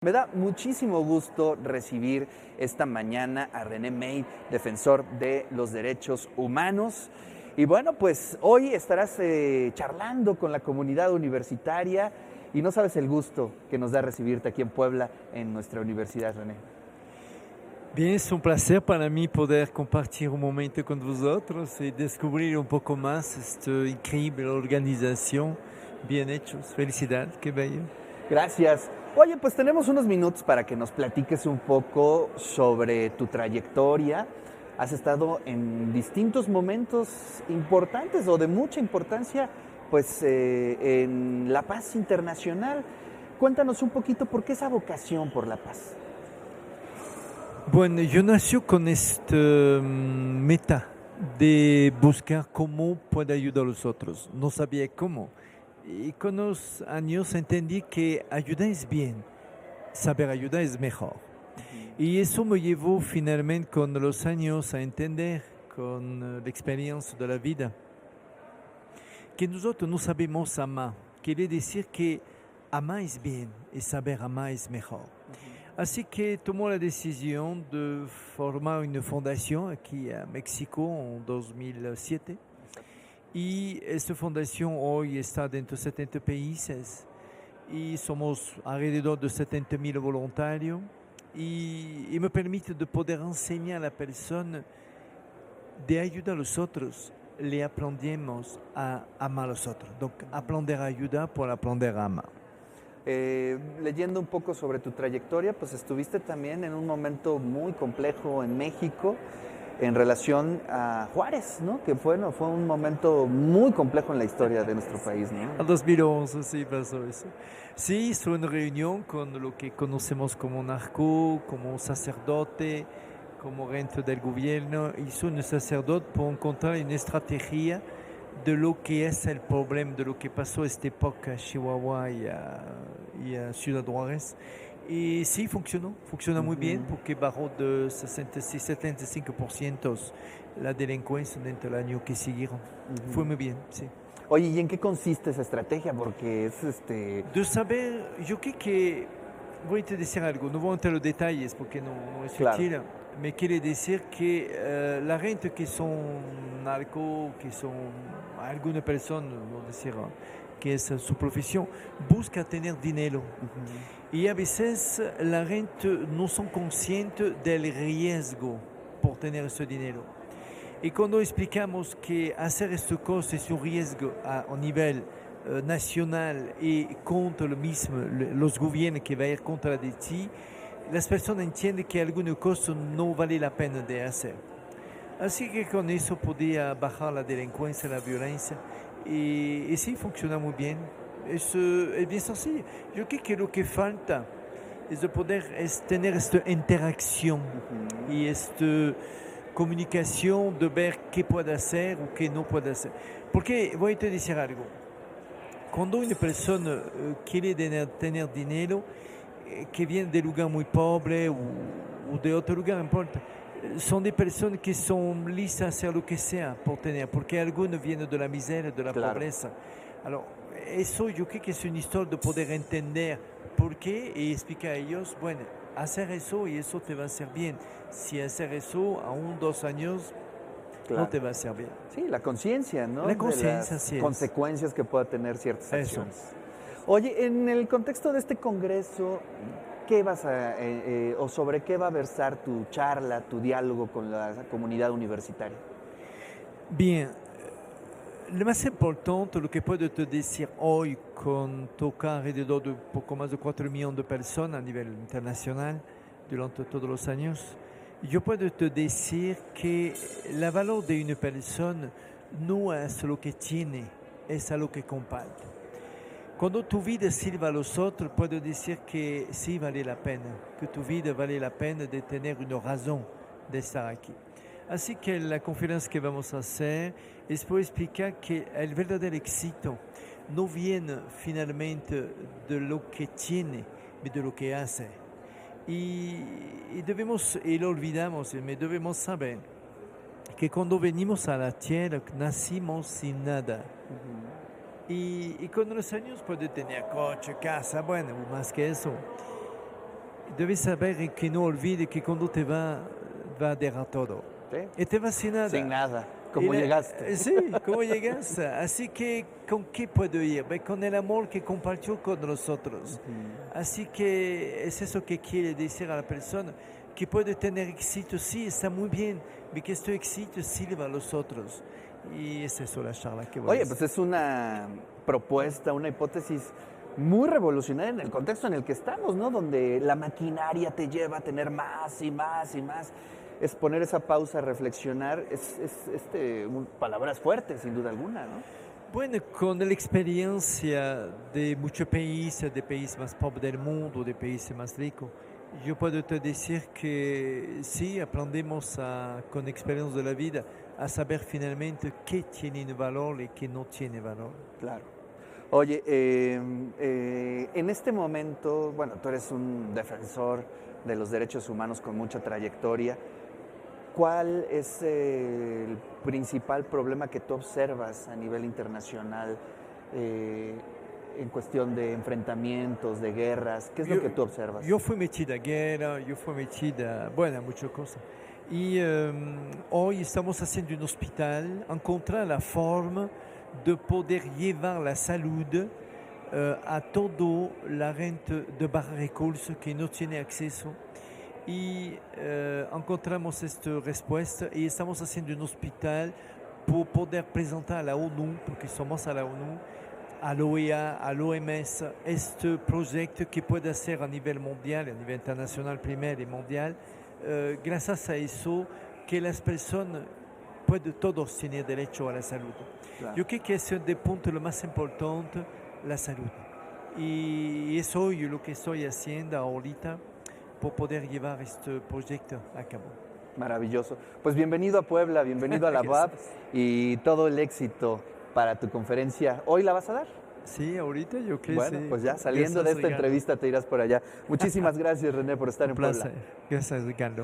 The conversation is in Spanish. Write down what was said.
Me da muchísimo gusto recibir esta mañana a René May, defensor de los derechos humanos. Y bueno, pues hoy estarás charlando con la comunidad universitaria y no sabes el gusto que nos da recibirte aquí en Puebla, en nuestra universidad, René. Bien, es un placer para mí poder compartir un momento con vosotros y descubrir un poco más esta increíble organización. Bien hechos, felicidad, qué bello. Gracias. Oye, pues tenemos unos minutos para que nos platiques un poco sobre tu trayectoria. Has estado en distintos momentos importantes o de mucha importancia, pues en la paz internacional. Cuéntanos un poquito por qué esa vocación por la paz. Bueno, yo nací con esta meta de buscar cómo puedo ayudar a los otros. No sabía cómo. Y con los años entendí que ayudar es bien, saber ayudar es mejor. Y eso me llevó finalmente con los años a entender, con la experiencia de la vida, que nosotros no sabemos amar. Quiere decir que amar es bien y saber amar es mejor. Así que tomó la decisión de formar una fundación aquí a México en 2007. Y esta fundación hoy está dentro de 70 países y somos alrededor de 70,000 voluntarios y me permite de poder enseñar a la persona de ayudar a los otros. Le aprendemos a amar a los otros. Donc, aprender a ayudar por aprender a amar. Leyendo un poco sobre tu trayectoria, pues estuviste también en un momento muy complejo en México en relación a Juárez, ¿no? Que fue un momento muy complejo en la historia de nuestro país, ¿no? En 2011 sí pasó eso. Sí, hizo una reunión con lo que conocemos como narco, como sacerdote, como gente del gobierno. Hizo un sacerdote por encontrar una estrategia de lo que es el problema, de lo que pasó a esta época a Chihuahua y a Ciudad Juárez. Y sí, funciona muy bien porque bajó de 66, 75% la delincuencia dentro del año que siguieron. Fue muy bien, sí. Oye, ¿y en qué consiste esa estrategia? Porque es De saber, yo creo que, voy a te decir algo, no voy a entrar en los detalles porque no es claro. útil, me quiere decir que la gente que son narco, que son alguna persona, no decir que es su profesión, busca tener dinero. Y a veces la gente no son conscientes del riesgo por tener ese dinero. Y cuando explicamos que hacer esta cosa es un riesgo a nivel nacional y contra lo mismo, los gobiernos que van a ir contra de ti, las personas entienden que alguna cosa no vale la pena de hacer. Así que con eso podía bajar la delincuencia, la violencia, y sí, funciona muy bien. Es bien sencillo. Yo creo que lo que falta es de poder tener esta interacción y esta comunicación de ver qué puede hacer o qué no puede hacer. Porque voy a te decir algo. Cuando una persona quiere tener dinero, que viene de lugar muy pobre o de otro lugar, no importa, son de personas que son listas a hacer lo que sea por tener, porque algunos vienen de la miseria, de la pobreza. Alors, eso yo creo que es una historia de poder entender por qué y explicar a ellos, bueno, hacer eso y eso te va a hacer bien. Si hacer eso a 2 años, no te va a hacer bien. Sí, la conciencia, ¿no? La conciencia, de las sí es. consecuencias que pueda tener ciertas Eso. acciones. Oye, en el contexto de este congreso, ¿qué vas a, o sobre qué va a versar tu charla, tu diálogo con la comunidad universitaria? Bien, lo más importante, lo que puedo te decir hoy, con tocar alrededor de poco más de 4 millones de personas a nivel internacional durante todos los años, yo puedo te decir que el valor de una persona no es lo que tiene, es a lo que comparte. Cuando tu vida sirve a los otros, puedo decir que sí vale la pena, que tu vida vale la pena de tener una razón de estar aquí. Así que la conferencia que vamos a hacer es para explicar que el verdadero éxito no viene finalmente de lo que tiene, sino de lo que hace. Y debemos, y lo olvidamos, debemos saber que cuando venimos a la tierra nacimos sin nada. Y con los años puede tener coche, casa, bueno, más que eso. debes saber que no olvides que cuando te va a dejar todo. ¿Sí? Y te vas sin nada. Sin nada, como Y llegaste. Sí, como llegaste. Así que, ¿con qué puedo ir? Con el amor que compartió con nosotros. Así que es eso que quiere decir a la persona, que puede tener éxito, sí, está muy bien, pero que este éxito sirva a los otros. Y es eso la charla que voy a Oye, hacer. pues es una propuesta, una hipótesis muy revolucionaria en el contexto en el que estamos, ¿no? Donde la maquinaria te lleva a tener más y más y más. Es poner esa pausa, reflexionar, palabras fuertes, sin duda alguna, ¿no? Bueno, con la experiencia de muchos países, de países más pobres del mundo, de países más ricos, yo puedo te decir que sí, aprendemos con experiencia de la vida a saber finalmente qué tiene valor y qué no tiene valor. Claro. Oye, en este momento, bueno, tú eres un defensor de los derechos humanos con mucha trayectoria. ¿Cuál es el principal problema que tú observas a nivel internacional en cuestión de enfrentamientos, de guerras? ¿Qué es lo que tú observas? Yo fui metida a guerra, yo fui metida, bueno, muchas cosas. Y hoy estamos haciendo un hospital, encontrar la forma de poder llevar la salud a toda la gente de bajos recursos que no tiene acceso. Y encontramos esta respuesta y estamos haciendo un hospital para poder presentar a la ONU, porque somos a la ONU, a la OEA, a la OMS, este proyecto que puede ser a nivel mundial, a nivel internacional primero y mundial, gracias a eso que las personas pueden todos tener derecho a la salud. Claro. Yo creo que es el punto lo más importante, la salud. Y eso es lo que estoy haciendo ahorita por poder llevar este proyecto a cabo. Maravilloso. Pues bienvenido a Puebla, bienvenido a la UAP y todo el éxito para tu conferencia. ¿Hoy la vas a dar? Sí, ahorita yo creo que bueno, sí. pues ya saliendo de esta entrevista te irás por allá. Muchísimas gracias, René, por estar en Puebla. Un placer. Gracias, Ricardo.